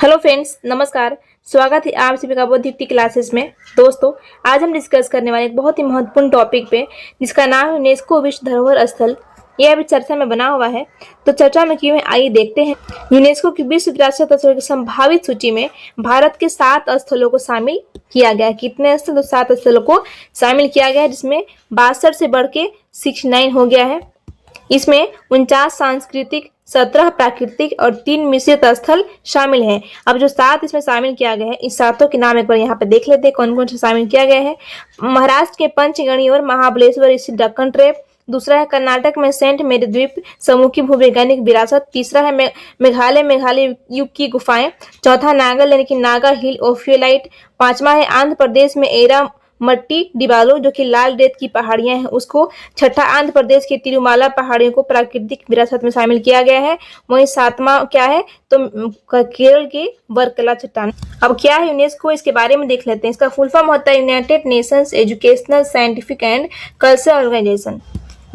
Hello friends, नमस्कार। स्वागत है आप सभी का बौद्धिक क्लासेस में। दोस्तों, आज हम डिस्कस करने वाले एक बहुत ही महत्वपूर्ण टॉपिक पे जिसका नाम है यूनेस्को विश्व धरोहर स्थल। यह अभी चर्चा में बना हुआ है, तो चर्चा में क्यों है आइए देखते हैं। यूनेस्को की विश्व विरासत स्थलों की संभावित सूची में भारत के 7 स्थलों को शामिल किया गया है। कितने स्थल? तो 7 स्थलों को शामिल किया गया है, जिसमें 62 से बढ़ के 69 हो गया है। इसमें 49 सांस्कृतिक, 17 प्राकृतिक और 3 मिश्रित स्थल शामिल हैं। अब जो 7 इसमें शामिल किया गया है, इस सातों के नाम एक बार यहाँ पे देख लेते हैं कौन कौन से शामिल किया गया है। महाराष्ट्र के पंचगणी और महाबलेश्वर स्थित दक्कन ट्रेप। दूसरा है कर्नाटक में सेंट मेरी द्वीप समूह की भूवैज्ञानिक विरासत। तीसरा है मेघालय युग की गुफाएं। चौथा नागालैंड यानी कि नागा हिल ओफियोलाइट। पांचवा है आंध्र प्रदेश में एरा मट्टी डिबालो जो कि लाल रेत की पहाड़ियां हैं उसको। छठा आंध्र प्रदेश के तिरुमाला पहाड़ियों को प्राकृतिक विरासत में शामिल किया गया है। वहीं सातवां क्या है तो केरल के वर्कला चट्टान। अब क्या है यूनेस्को, इसके बारे में देख लेते हैं। इसका फुल फॉर्म होता है United Nations Educational Scientific and Cultural Organisation.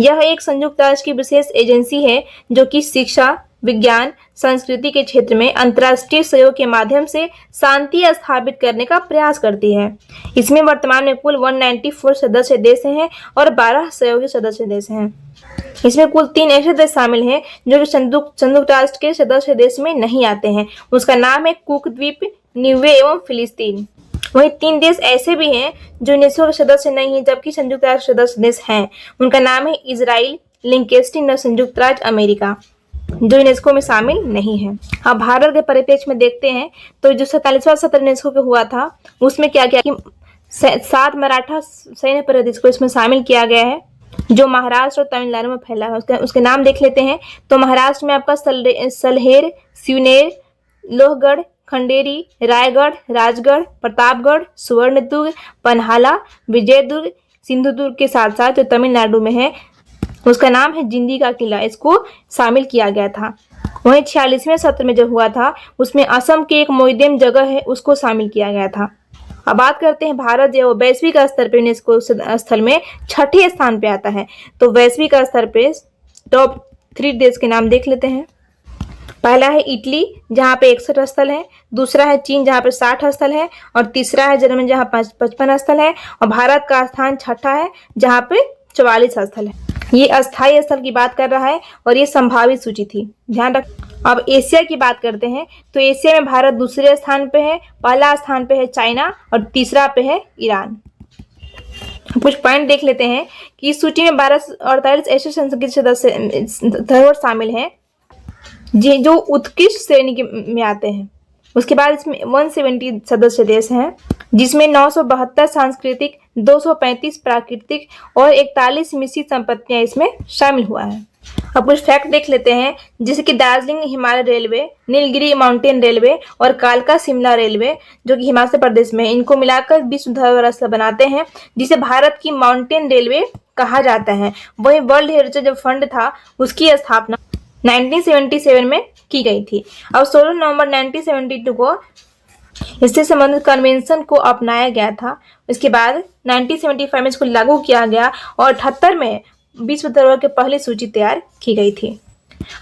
यह एक संयुक्त राष्ट्र की विशेष एजेंसी है जो कि शिक्षा, विज्ञान, संस्कृति के क्षेत्र में अंतर्राष्ट्रीय सहयोग के माध्यम से शांति स्थापित करने का प्रयास करती है। इसमें वर्तमान में कुल 194 सदस्य देश हैं और 12 सहयोगी सदस्य देश हैं। इसमें कुल 3 ऐसे देश शामिल हैं जो कि संयुक्त राष्ट्र के सदस्य देश में नहीं आते हैं। उसका नाम है कुक द्वीप, निवे एवं फिलिस्तीन। वहीं 3 देश ऐसे भी हैं जो यूनेस्को के सदस्य नहीं है जबकि संयुक्त राष्ट्र सदस्य देश हैं। उनका नाम है इजराइल, लिंकेस्टीन और संयुक्त राज्य अमेरिका, जो यूनेस्को में शामिल नहीं है। अब भारत के परिप्रेक्ष्य में देखते हैं तो जो 47वां सत्र यूनेस्को के हुआ था उसमें क्या किया कि 7 मराठा सैन्य प्रदेश को इसमें शामिल किया गया है जो महाराष्ट्र और तमिलनाडु में फैला है। उसके नाम देख लेते हैं। तो महाराष्ट्र में आपका सलहेर, सिवनेर, लोहगढ़, खंडेरी, रायगढ़, राजगढ़, प्रतापगढ़, सुवर्णदुर्ग, पन्हाला, विजयदुर्ग, सिंधुदुर्ग के साथ साथ जो तमिलनाडु में है उसका नाम है जिंदी का किला, इसको शामिल किया गया था। वहीं 46वें सत्र में जो हुआ था उसमें असम के एक मोइदेम जगह है उसको शामिल किया गया था। अब बात करते हैं भारत जो वैश्विक स्तर पर यूनेस्को स्थल में 6ठे स्थान पे आता है। तो वैश्विक स्तर पे टॉप 3 देश के नाम देख लेते हैं। पहला है इटली जहाँ पे 61 स्थल है। दूसरा है चीन जहाँ पे 60 स्थल है और तीसरा है जर्मनी जहाँ 55 स्थल है और भारत का स्थान 6ठा है जहाँ पे 44 स्थल है। ये अस्थायी स्थल की बात कर रहा है और ये संभावित सूची थी, ध्यान रख। अब एशिया की बात करते हैं तो एशिया में भारत दूसरे स्थान पे है, पहला स्थान पे है चाइना और तीसरा पे है ईरान। कुछ पॉइंट देख लेते हैं कि इस सूची में 48 ऐसे संस्कृति सदस्य धरोहर शामिल हैं जो उत्कृष्ट श्रेणी में आते हैं। उसके बाद इसमें 170 सदस्य देश हैं जिसमें 972 सांस्कृतिक, 235 प्राकृतिक और 41 मिश्रित संपत्तियां इसमें शामिल हुआ है। अब कुछ फैक्ट देख लेते हैं जैसे कि Darjeeling Himalaya railway, Nilgiri mountain railway और कालका शिमला रेलवे जो कि हिमाचल प्रदेश में, इनको मिलाकर विश्व धरोहर स्थल बनाते हैं जिसे भारत की माउंटेन रेलवे कहा जाता है। वही वर्ल्ड हेरिटेज फंड था उसकी स्थापना 1977 में की गई थी। अब 16 नवंबर 1972 को इससे संबंधित कन्वेंशन को अपनाया गया था। इसके बाद 1975 में इसको लागू किया गया और 78 में विश्व धरोहर की पहली सूची तैयार की गई थी।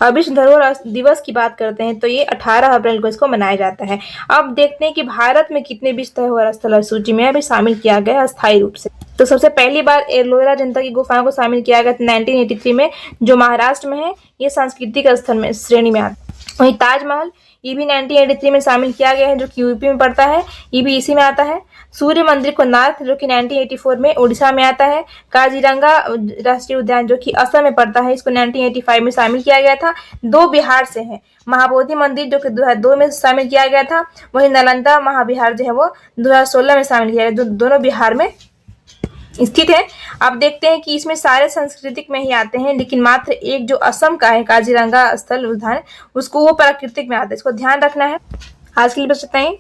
अब विश्व धरोहर दिवस की बात करते हैं तो ये 18 अप्रैल को इसको मनाया जाता है। अब देखते हैं कि भारत में कितने विश्व धरोहर स्थल सूची में अभी शामिल किया गया अस्थायी रूप से। तो सबसे पहली बार एलोरा जनता की गुफाओं को शामिल किया गया 1983 में जो महाराष्ट्र में है, ये सांस्कृतिक स्थल में श्रेणी में आता है। वहीं ताजमहल ये भी 1983 में शामिल किया गया है जो कि यूपी में पड़ता है, ये भी इसी में आता है। सूर्य मंदिर कोणार्क जो कि 1984 में उड़ीसा में आता है। काजीरंगा राष्ट्रीय उद्यान जो कि असम में पड़ता है, इसको 1985 में शामिल किया गया था। 2 बिहार से है। महाबोधि मंदिर जो कि 2002 में शामिल किया गया था। वहीं नालंदा महाविहार जो है वो 2016 में शामिल किया गया, जो दोनों बिहार में स्थित है। अब देखते हैं कि इसमें सारे सांस्कृतिक में ही आते हैं लेकिन मात्र एक जो असम का है काजीरंगा स्थल उद्यान उसको वो प्राकृतिक में आता है, इसको ध्यान रखना है। आज के लिए बस इतना ही।